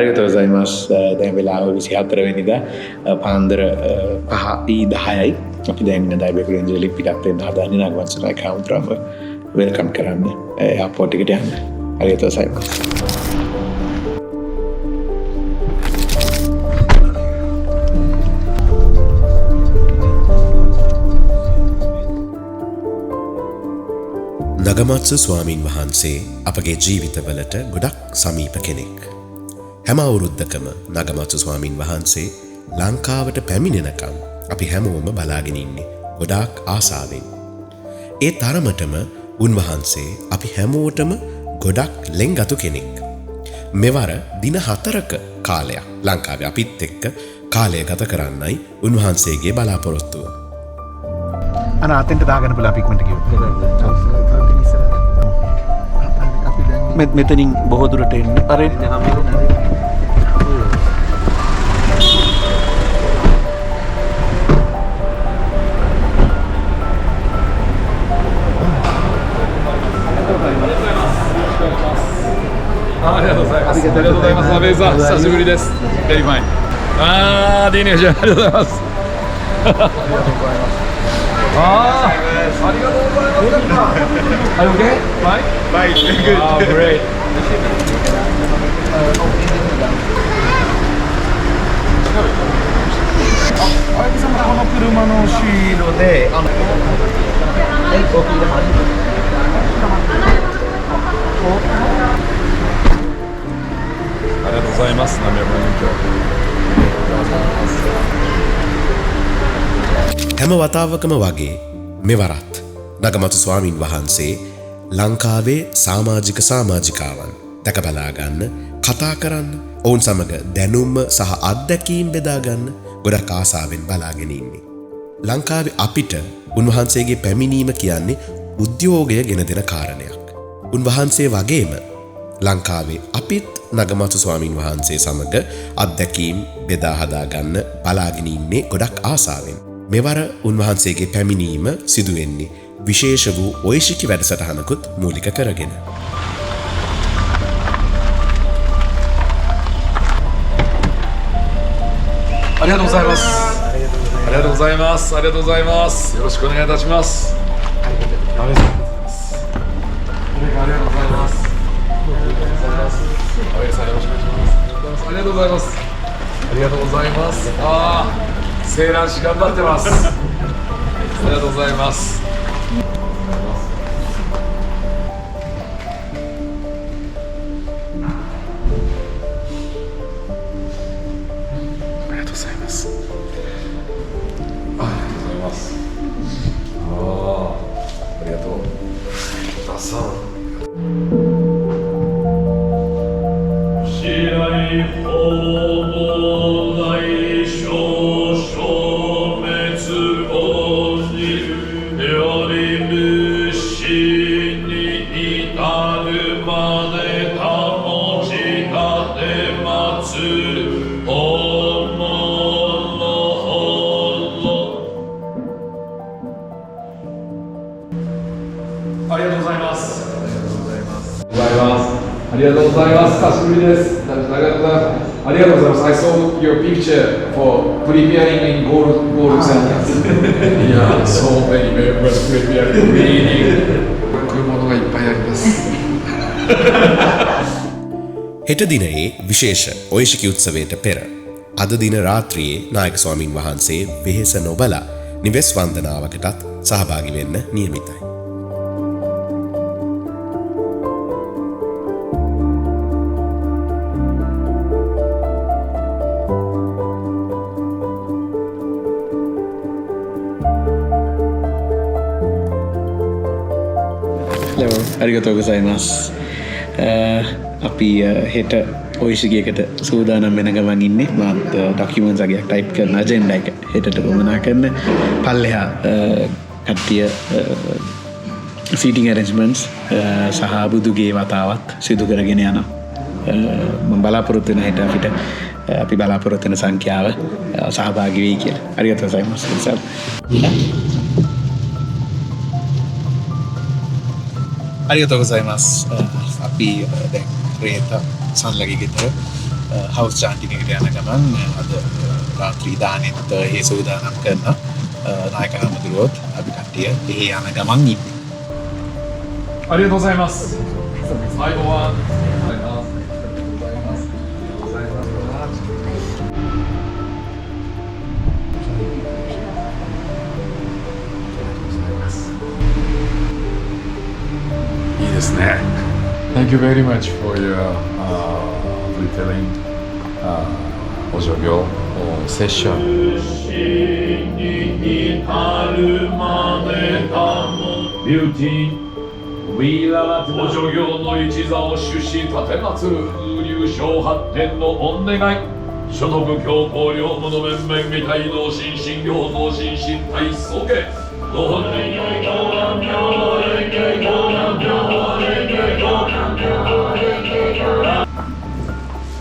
අරිගතෝ ගොසයිමස්. දැන් වෙලාව 24 වෙනිදා පාන්දර 5:10යි. අපි දැන් ඩයිබෙකර් එන්ජලි පිටත් වෙන්න හදන්නේ නගවත්සලා කවුන්ටරම වෙල්කම් කරන්න එයාපෝට් එකට යන්න. අරිගතෝ ගොසයිමස්. නගමත්සු ස්වාමීන් වහන්සේ අපගේ ජීවිතවලට ගොඩක් සමීප කෙනෙක්. හැම අවුරුද්දකම නගමත්සු ස්වාමීන් වහන්සේ ලංකාවට පැමිණෙනකම් අපි හැමෝම බලාගෙන ඉන්නේ ගොඩාක් ආසාවෙන්. ඒ තරමටම උන්වහන්සේ අපි හැමෝටම ගොඩක් ලෙන්ගතු කෙනෙක්. මෙවර දින 4ක කාලයක් ලංකාවේ අපිත් එක්ක කාලය ගත කරන්නයි උන්වහන්සේගේ බලාපොරොත්තුව. අතෙන්ට දාගන්න පුළුවන් අපි ඉක්මනට ගියොත්. මෙතනින් බොහෝ දුරට එන්න පරෙන්න හැම වතාවකම වගේ මෙවරත් නගමතු ස්වාමීන් වහන්සේ ලංකාවේ සාමාජිකාවන් දැකබලාගන්න, කතා කරන්න, ඔවුන් සමග දැනුම සහ අත්දැකීම් බෙදාගන්න ගොඩක් ආසාවෙන් බලාගෙන ඉන්නේ. ලංකාවේ අපිට උන්වහන්සේගේ පැමිණීම කියන්නේ උද්‍යෝගය ගෙන දෙන කාරණයක්. උන්වහන්සේ වගේම ලංකාවේ අපිත් නගමතු ස්වාමීන් වහන්සේ සමග අත්දැකීම් බෙදා හදාගන්න බලාගෙන ඉන්නේ ගොඩක් ආසාවෙන්. මෙවර උන්වහන්සේගේ පැමිණීම සිදුවෙන්නේ විශේෂ වූ ඔයිශිකි වැඩසටහනකුත් මූලික කරගෙන.セーラーし頑張ってます。ありがとうございます。ありがとうございます。ありがとうございます。ありがとう。ダサン。ありがとうございます。久しぶりです。ありがとうございます。ありがとうございます。I saw your picture for preparing in goal centers. Yeah, so many members preparing, reading. こういうものがいっぱいあります。හෙට දිනයේ විශේෂ ඔයිශිකි උත්සවයට පෙර අද දින රාත්‍රියේ නායක ස්වාමීන් වහන්සේ වෙහෙස නොබලා නිවෙස් වන්දනාවකටත් සහභාගී වෙන්න නියමිතයි. අරිගතෝ ගොසයිමස්. අපි හෙට ඔයිශිකයකට සූදානම් වෙන ගමන් ඉන්නේ. මාත් ඩොකියුමන්ට්ස් අගයක් ටයිප් කරන අජෙන්ඩා එක හෙටට ගමනා කරන පල්ලෙහා කට්ටිය සීටිං ඇරේන්ජ්මන්ට්ස් සහ බුදුගේ වතාවත් සිදු කරගෙන යනවා. මම බලාපොරොත්තු වෙන හෙට අපිට අපි බලාපොරොත්තු වෙන සංඛ්‍යාව සහභාගී වෙයි කියලා. අරිගතෝ ගොසයිමස්. අරිගතෝ ගොසයිමස්. අපි දැන් රේත සන්ලගේ ගෙදර හවුස් චාන්ටින් එකට යන ගමන් අද රාත්‍රී දානෙත් ඒ සූදානම් කරන නායක හාමුදුරුවෝත් අපි කට්ටිය එහි යන ගමන් ඉන්නේ. ありがとうございます。最後は。いいですね。Thank you very much for your retelling 오조교 session. お女行の一座を主し奉る流昇発展の御願い諸の部教皇領務の面々議会同心神行同心神体宗家ご本人より教団教連携教団教連携教団教連携教団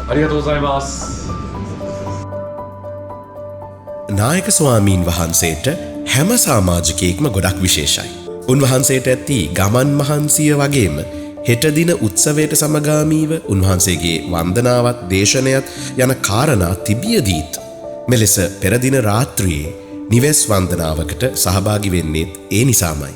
ありがとうございます。 නායක ස්වාමීන් වහන්සේට හැම සමාජිකයෙක්ම ගොඩක් විශේෂයි. උන්වහන්සේට ඇති ගමන් මහන්සිය වගේම හෙට දින උත්සවයට සමගාමීව උන්වහන්සේගේ වන්දනාවත් දේශනයත් යන කාරණා තිබියදීත් මෙලෙස පෙරදින රාත්‍රියේ නිවෙස් වන්දනාවකට සහභාගී වෙන්නේත් ඒ නිසාමයි.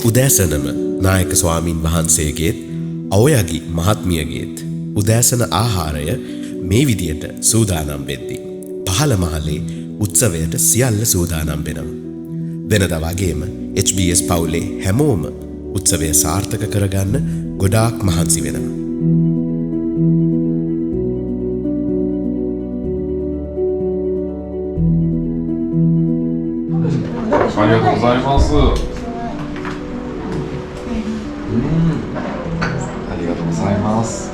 උදෑසනම නායක ස්වාමීන් වහන්සේගේත් අවයගි මහත්මියගේත් උදෑසන ආහාරය මේ විදියට සූදානම් වෙද්දී පහළ මහලේ උත්සවයට සියල්ල සූදානම් වෙනවා. වෙනදා වගේම HBS පවුලේ හැමෝම උත්සවය සාර්ථක කරගන්න ගොඩාක් මහන්සි වෙනවා. ありがとうございます。ありがとうございます。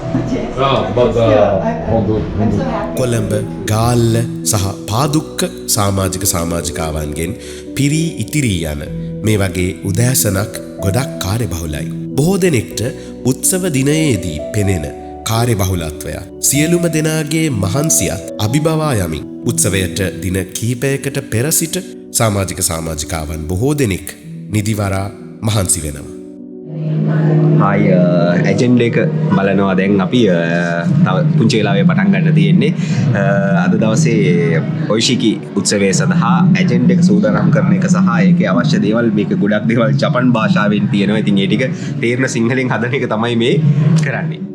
කොළඹ ගාල්ල සහ පාදුක්ක සමාජික සමාජිකාවන්ගෙන් පිරී ඉතිරී යන මේ වගේ උදෑසනක් ගොඩක් කාර්යබහුලයි. බොහෝ දෙනෙක්ට උත්සව දිනයේදී පෙනෙන කාර්යබහුලත්වය සියලුම දෙනාගේ මහන්සියත් අභිබවා යමින් උත්සවයට දින කිහිපයකට පෙර සිට සමාජික සමාජිකාවන් බොහෝ දෙනෙක් නිදිවරා මහන්සි වෙනවා. හායි ඇජෙන්ඩ එක බලනවා දැන් අපි තව පුංචි වෙලාවේ පටන් ගන්න තියෙන්නේ අද දවසේ ඔයිෂිකි උත්සවය සඳහා ඇජෙන්ඩ එක සූදානම් කරන එක සහ ඒකේ අවශ්‍ය දේවල් මේක ගොඩක් දේවල් ජපන් භාෂාවෙන් තියෙනවා. ඉතින් ඒ ටික තේරෙන සිංහලෙන් හදන එක තමයි මේ කරන්නේ.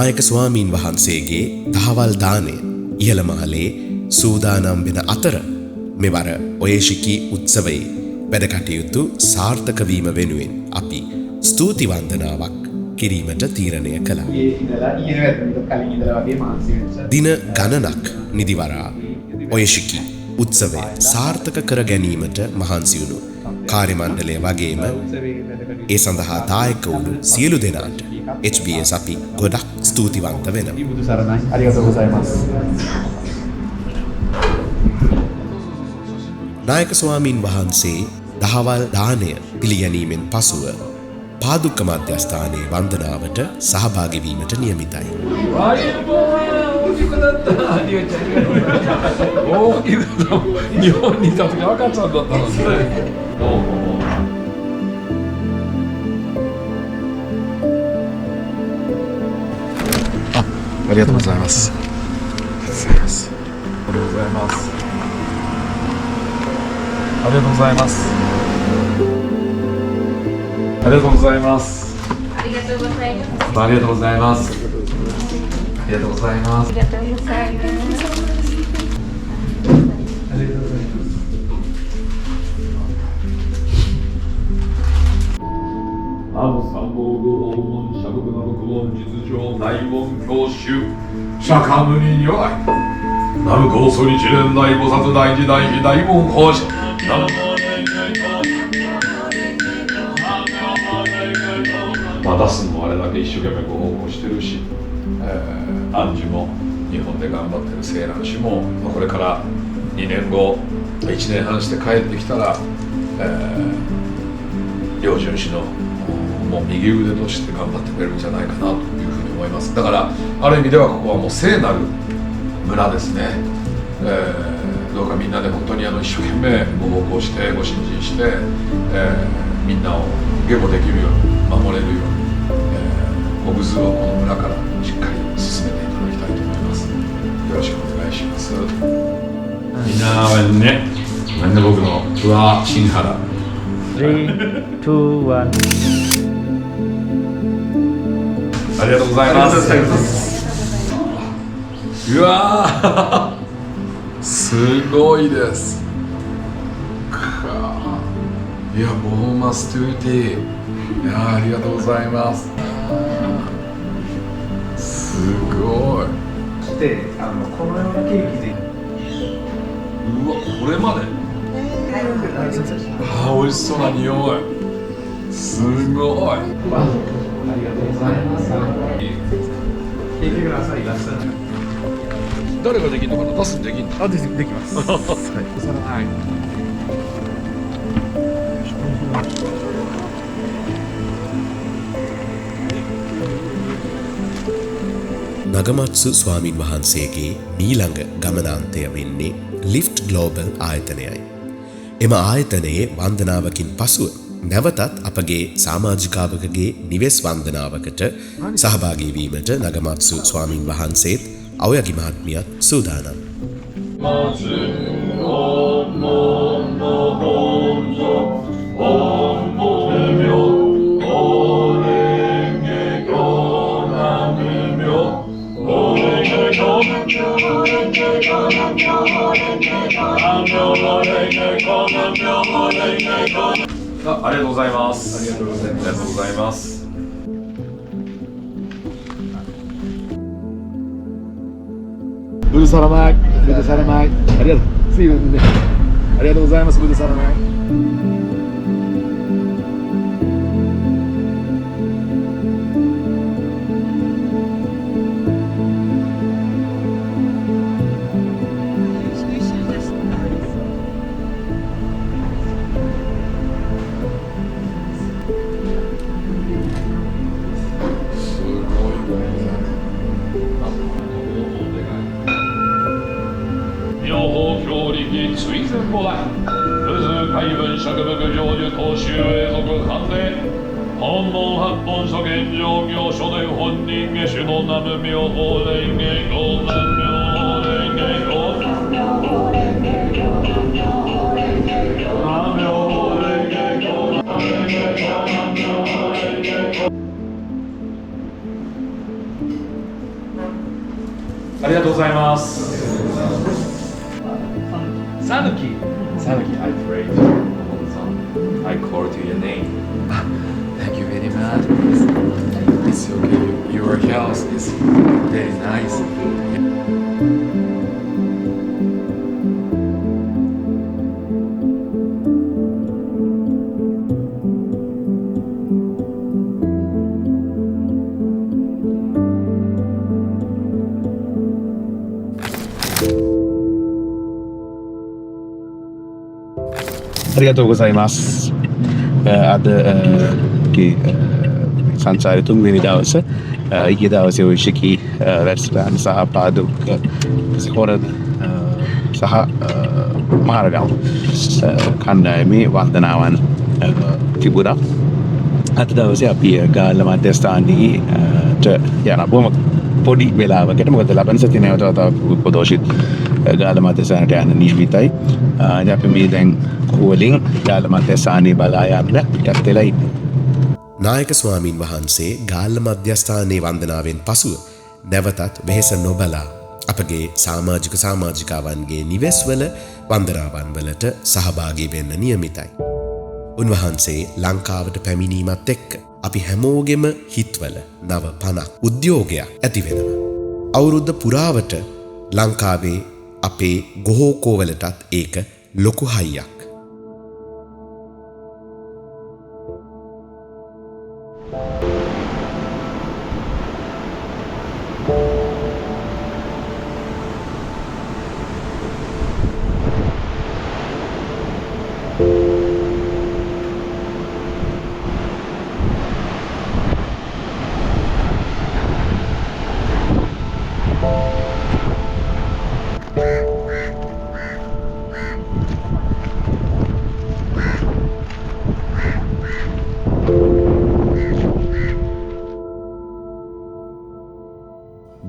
නායක ස්වාමීන් වහන්සේගේ දහවල් දානය ඉහළ මහලේ සූදානම් වෙන අතර මෙවර ඔයේෂිකි උත්සවයේ වැඩ කටයුතු සාර්ථක වීම වෙනුවෙන් අපි ස්තුති වන්දනාවක් කිරීමට තීරණය කළා. දින ගණනක් නිදිවරා ඔයේෂිකි උත්සවය සාර්ථක කර ගැනීමට මහන්සි වුණු කාර්ය මණ්ඩලය වගේම ඒ සඳහා දායක වුණු සියලු දෙනාට HBS අපි ගොඩක් ස්තුතිවන්ත වෙනවා. නායක ස්වාමීන් වහන්සේ දහවල් දානය පිළිගැනීමෙන් පසුව පාදුක්ක මධ්‍යස්ථානයේ වන්දනාවට සහභාගී වීමට නියමිතයි. 大きいこと日本にいた時赤ちゃんだったのにね。どうも。ありがとうございます。ありがとうございます。ありがとうございます。ありがとうございます。ありがとうございます。ありがとうございます。ありがとうございます。ありがとうございます。ありがとうございます。南無三宝道黄門釈部の六門実上大門教主釈迦牟尼如来南無高祖日蓮大菩薩大慈大悲大門法師南無出すのもあれだけ一生懸命ご奉公してるし、暗示も日本で頑張ってる青蘭氏も、これから2年後1年半して帰ってきたら、両順氏のもう右腕として頑張ってくれるんじゃないかなというふうに思います。だからある意味ではここはもう聖なる村ですね。どうかみんなで本当に一生懸命ご奉公してご信心して、みんなを下護できるように守れるように、ご無図をこの村からしっかり進めていただきたいと思います。よろしくお願いします。みんなね、なんで僕のツアー新原。3、2、1。ありがとうございます。うわーすごいです。いや、ボーマストゥーティー。いや、ありがとうございます。すごい。で、このようなケーキで。うわ、これまで。あ、美味しそうな匂い。すごい。ありがとうございます。聞いてください。いらっしゃる。誰ができるのかな。出すできるの。あ、できます。はい。はい。නගමත්සු ස්වාමින් වහන්සේගේ මීළඟ ගමනාන්තය වෙන්නේ ලිෆ්ට් ගලෝබල් ආයතනයයි. එම ආයතනයේ වන්දනාවකින් පසුව නැවතත් අපගේ සාමාජිකාවකගේ නිවෙස් වන්දනාවකට සහභාගී වීමට නගමත්සු ස්වාමින් වහන්සේත් අවයගි මහත්මියත් සූදානම්.ありがとうございます。ありがとうございます。ありがとうございます。ブルサラマイ、ブルサラマイ、ありがとう。すいませんね。ありがとうございます。ブルサラマイ。追善母来武図海文釈仏成就公衆永続関連本門八本諸現上行書伝本人下種の南無妙法蓮華光南無妙法蓮華光南無妙法蓮華光。ありがとうございます。Sanuki, I prayed. I called to your name. Thank you very much. It's okay. Your house is very nice. ありがとうございます。අද සංසාරය තුන්වෙනි දවස ඊයේ දවසේ ඔයිෂිකී රෙස්ටරන්ට් සහ පාදුක් හොරන් සහ මාරගම් කණ්ඩායමේ වන්දනාවන් තිබුණා. අද දවසේ අපි ගාල්ල මධ්‍යස්ථානයේ යන බොහොම පොඩි වෙලාවකට මොකද ලබන සතියේ නැවත පොදෝෂිත් ගාල්ල මධ්‍යස්ථානට යන නියමිතයි. අපි මේ දැන් කොහොලින් ගාල්ල මධ්‍යස්ථානයේ බලා යන්න පිටත් වෙලා ඉන්නේ. නායක ස්වාමීන් වහන්සේ ගාල්ල මධ්‍යස්ථානයේ වන්දනාවෙන් පසුව නැවතත් වෙහෙස නොබලා අපගේ සමාජික සමාජිකාවන්ගේ නිවෙස්වල වන්දනාවන් වලට සහභාගී වෙන්න නියමිතයි. උන්වහන්සේ ලංකාවට පැමිණීමත් එක්ක අපි හැමෝගෙම හිත්වල නව පණක් උද්‍යෝගයක් ඇති වෙනවා. අවුරුද්ද පුරාවට ලංකාවේ අපේ ගොහෝකෝවලටත් ඒක ලොකු හයියක්.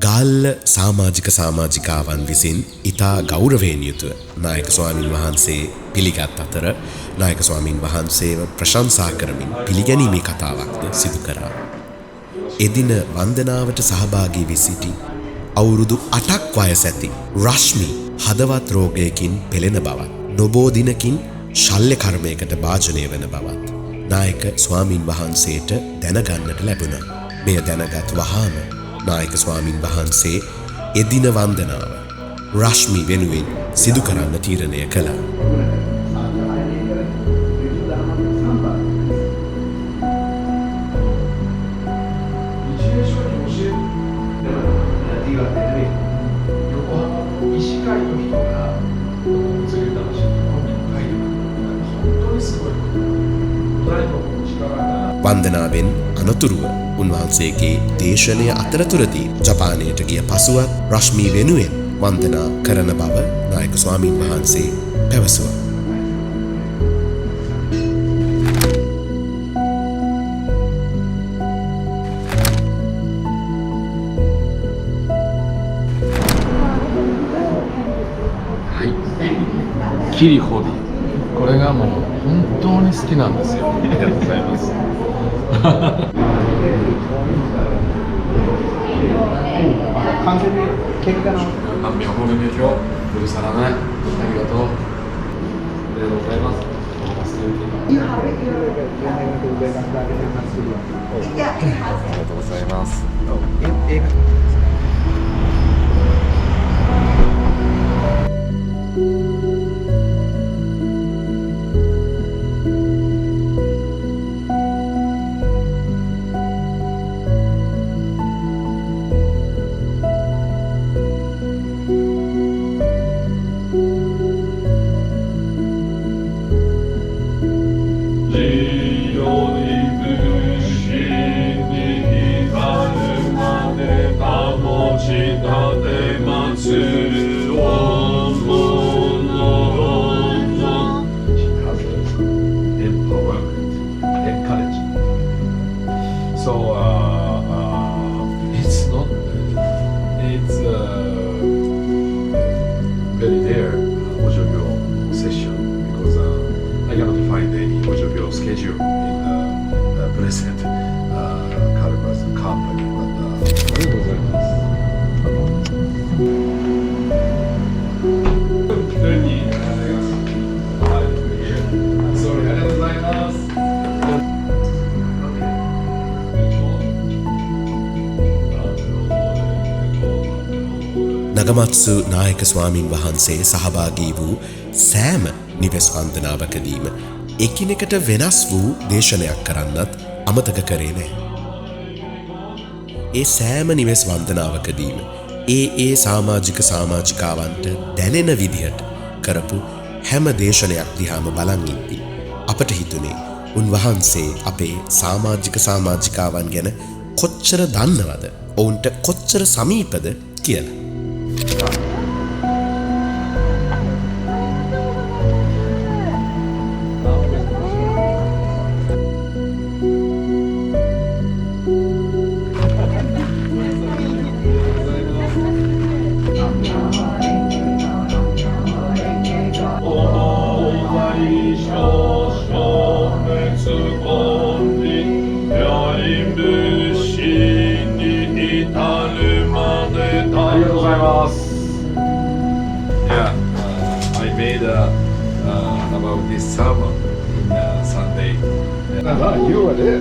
ගාල්ල සමාජික සමාජිකාවන් විසින් ඉතා ගෞරවයෙන් යුතුව නායක ස්වාමීන් වහන්සේ පිළිගත් අතර නායක ස්වාමීන් වහන්සේව ප්‍රශංසා කරමින් පිළිගැනීමේ කතාවක්ද සිදු කරා. එදින වන්දනාවට සහභාගී වී සිටි අවුරුදු 8ක් වයස ඇති රශ්මි හදවත් රෝගයකින් පෙළෙන බවත් නොබෝ දිනකින් ශල්‍ය කර්මයකට භාජනය වන බවත් නායක ස්වාමීන් වහන්සේට දැනගන්නට ලැබුණා. මෙය දැනගත් වහාම නායක ස්වාමීන් වහන්සේ එදින වන්දනාව රශ්මි වෙනුවෙන් සිදු කරන්න තීරණය කළා. වන්දනාවෙන් අනතුරුව උන්වහන්සේගේ දේශනය අතරතුරදී ජපානයට ගිය පසුවත් රශ්මි වෙනුවෙන් වන්දනා කරන බව නායක ස්වාමීන් වහන්සේ පැවසුවා.キリホビこれがもう本当に好きなんですよ。ありがとうございます。完全に喧嘩の安眠ホルメ今日許さない。ありがとう。ありがとうございます。ありがとうございます。නගමත්සු නායක ස්වාමීන් වහන්සේ සහභාගී වූ සෑම නිවෙස් වන්දනාවකදීම එකිනෙකට වෙනස් වූ දේශනයක් කරන්නත් අමතක කරේ නැහැ. ඒ සෑම නිවෙස් වන්දනාවකදීම ඒ සමාජික සමාජිකාවන්ට දැනෙන විදිහට කරපු හැම දේශනයක් දිහාම බලන් ඉද්දී අපට හිතුනේ උන්වහන්සේ අපේ සමාජික සමාජිකාවන් ගැන කොච්චර දන්නවද, ඔවුන්ට කොච්චර සමීපද කියලා. made about this sermon in Sunday. You were there.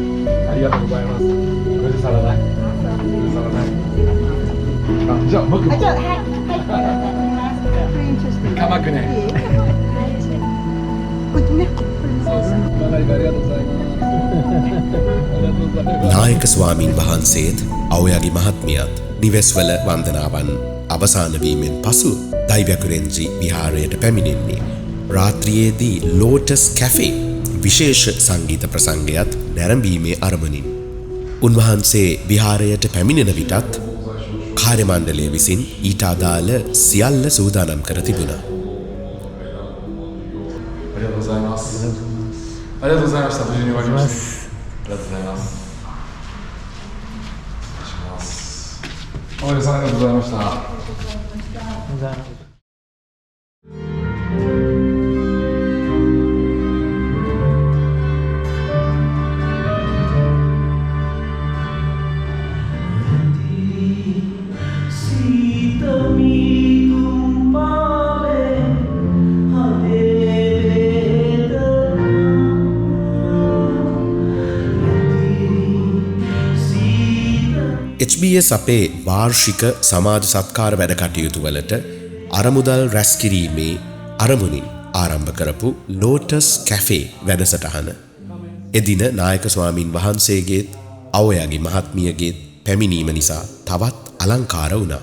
ありがとうございます。ごじさらない。ごじさらない。あ、じゃあ僕。じゃあはい。かまくね。こっちね。ありがとうございます。 නායක ස්වාමීන් වහන්සේත් අවයාගේ මහත්මියත් නිවෙස්වල වන්දනාවන් අවසානවීමෙන් පසු දෛව්‍යකුරෙන්ජි විහාරයට පැමිණෙන්නේ. රාත්‍රියේදී ලෝටස් කැෆේ විශේෂ සංගීත ප්‍රසංගයත් නැරඹීමේ අරමුණින්. උන්වහන්සේ විහාරයට පැමිණෙන විටත් කාර්ය මණ්ඩලය විසින් ඊට අදාළ සියල්ල සූදානම් කර තිබුණා. ありがとうございます。ありがとうございました。無事に終わりました。ありがとうございます。お願いします。大江さんありがとうございました。HBS අපේ වාර්ෂික සමාජ සත්කාර වැඩ කටයුතු වලට අරමුදල් රැස් කිරීමේ අරමුණින් ආරම්භ කරපු ලෝටස් කැෆේ වැඩසටහන. එදින නායක ස්වාමින් වහන්සේගේත් අවයාගේ මහත්මියගේත් පැමිණීම නිසා තවත් අලංකාර වුණා.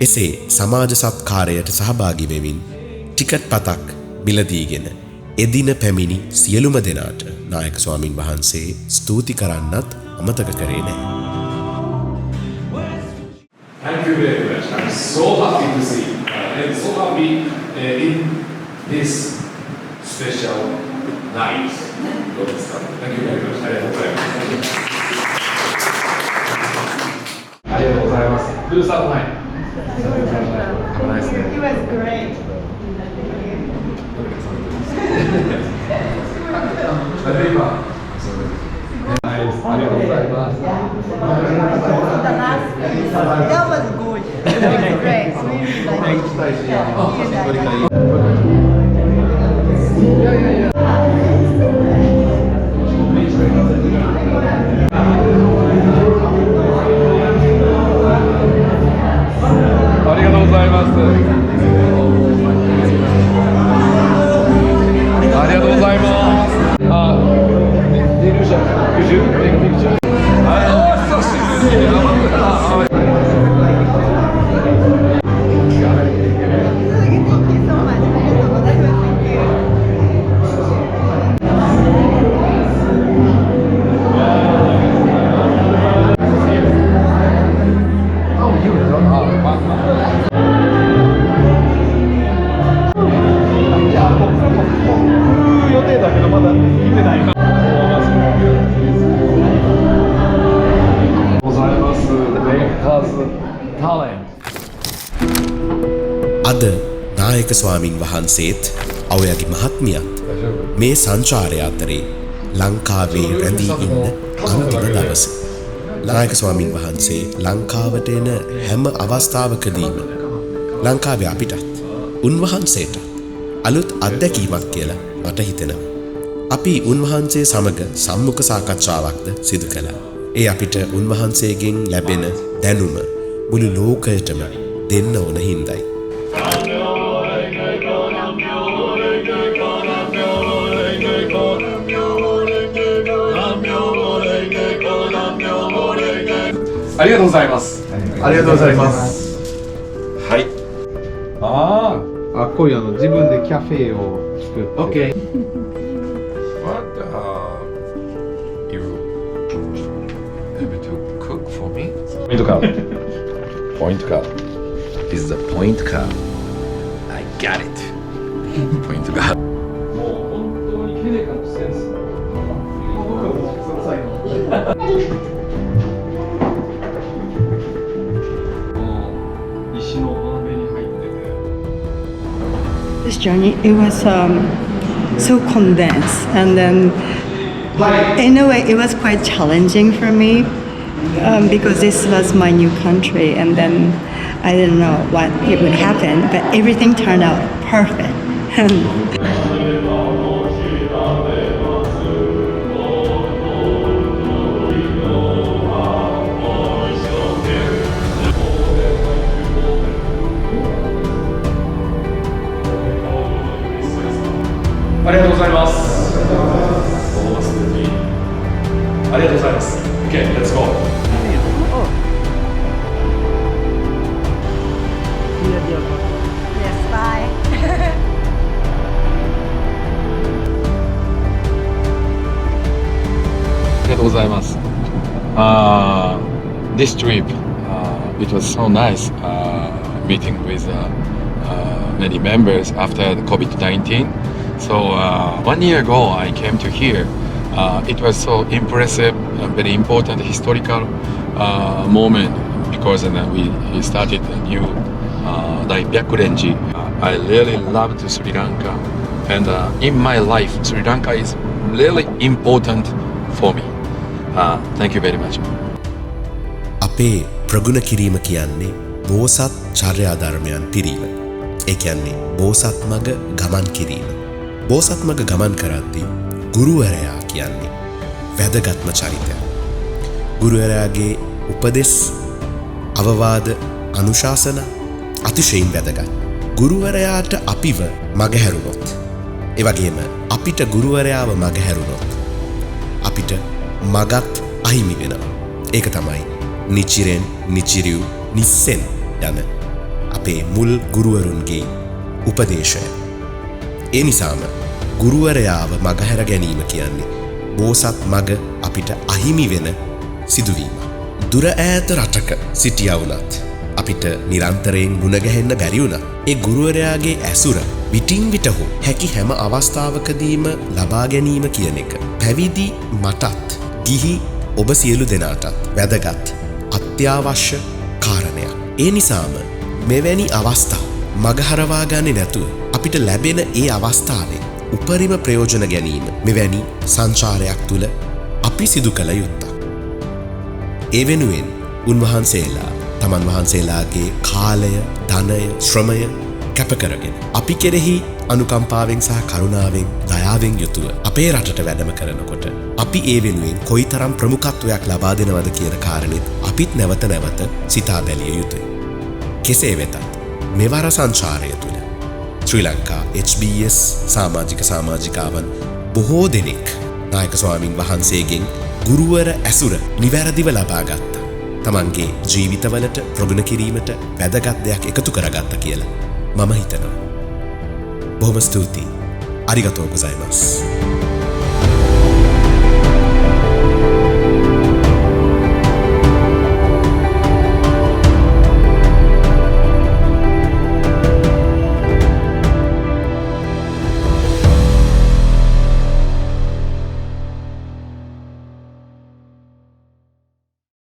එසේ සමාජ සත්කාරයට සහභාගී වෙමින් ටිකට් පතක් මිලදීගෙන එදින පැමිණි සියලුම දෙනාට නායක ස්වාමින් වහන්සේ ස්තුති කරන්නත් අමතක කරේ නැහැ. Thank you very much. I'm so happy to see and so happy in this special night. Thank you very much. ありがとうございます。ありがとうございます。ブルーサートナイト。Nice day. It was great. ありがとうございます。 That was good. It was great. Really like අද නායක ස්වාමින් වහන්සේත් අවයාගේ මහත්මියත් මේ සංචාරය අතරේ ලංකාවේ රැඳී ඉන්න අන්තිම දවස. නායක ස්වාමින් වහන්සේ ලංකාවට එන හැම අවස්ථාවකදීම ලංකාවේ අපිටත් උන්වහන්සේට අලුත් අත්දැකීමක් කියලා මට හිතෙනවා. අපි උන්වහන්සේ සමග සම්මුඛ සාකච්ඡාවක්ද සිදු කළා. ඒ අපිට උන්වහන්සේගෙන් ලැබෙන දැනුම මුළු ලෝකයටම දෙන්න ඕන හින්දයි.ありがとうございます。ありがとうございます。はい。ああ、こういう自分でキャフェを作って。Okay. What you able to cook for me? Point card. Point card. This is the point card. I got it. Point card. もう本当にケネカのセンス。僕はもうください。this journey. It was so condensed, and then in a way it was quite challenging for me because this was my new country, and then I didn't know what it would happen, but everything turned out perfect. Okay, let's go. Yes, bye. This trip, it was so nice meeting with many members after the COVID-19. So 1 year ago, I came to here. It was so impressive, very important historical moment because we started a new like Byakurenji. I really loved Sri Lanka, and in my life, Sri Lanka is really important for me. Thank you very much. අපේ ප්‍රගුණ කිරීම කියන්නේ බෝසත් චර්යාධර්මයන් පිරීම. ඒ කියන්නේ බෝසත් මග ගමන් කිරීම. බෝසත් මග ගමන් කරද්දී ගුරුවරයා කියන්නේ වැදගත්ම චරිතයක්. ගුරුවරයාගේ උපදෙස්, අවවාද, අනුශාසන අතිශයින් වැදගත්. ගුරුවරයාට අපිව මගහැරුණොත්, ඒ වගේම අපිට ගුරුවරයාව මගහැරුණොත් අපිට මගත් අහිමි වෙනවා. ඒක තමයි නිචිරෙන් නිචිරියු නිස්සෙන් යන අපේ මුල් ගුරුවරුන්ගේ උපදේශය. ඒ නිසාම ගුරුවරයාව මගහැර ගැනීම කියන්නේ බෝසත් මග අපිට අහිමි වෙන සිදුවීම. දුර ඈත රටක සිටියා වුණත් අපිට නිරන්තරයෙන් මුණ ගැහෙන්න බැරි වුණා. ඒ ගුරුවරයාගේ ඇසුර විටින් විට හෝ හැකි හැම අවස්ථාවකදීම ලබා ගැනීම කියන එක පැවිදි මටත් ගිහි ඔබ සියලු දෙනාටත් වැදගත් අත්‍යවශ්‍ය කාරණයක්. ඒ නිසාම මෙවැනි අවස්ථා මගහරවා ගන්නේ නැතුව අපිට ලැබෙන ඒ අවස්ථාවේ උපරිම ප්‍රයෝජන ගැනීම මෙවැනි සංචාරයක් තුළ අපි සිදු කළ යුත්තක්. ඒ වෙනුවෙන් උන්වහන්සේලා තමන් වහන්සේලාගේ කාලය, ධනය, ශ්‍රමය කැප කරගෙන අපි කෙරෙහි අනුකම්පාවෙන් සහ කරුණාවෙන් දයාවෙන් යුතුව අපේ රටට වැඩම කරනකොට අපි ඒ වෙනුවෙන් කොයිතරම් ප්‍රමුඛත්වයක් ලබා දෙනවද කියන කාරණෙත් අපිත් නැවත නැවත සිතා බැලිය යුතුයි. කෙසේ වෙතත් මෙවර සංචාරය තුළ ශ්‍රී ලංකා HBS සමාජික සමාජිකාවන් බොහෝ දෙනෙක් නායක ස්වාමින් වහන්සේගෙන් ගුරුවර ඇසුර නිවැරදිව ලබා ගත්තා. තමන්ගේ ජීවිතවලට ප්‍රගුණ කිරීමට වැදගත් දෙයක් එකතු කරගත්තා කියලා මම හිතනවා. බොහොම ස්තුතියි. අරිගතෝ ගොසයිමස්.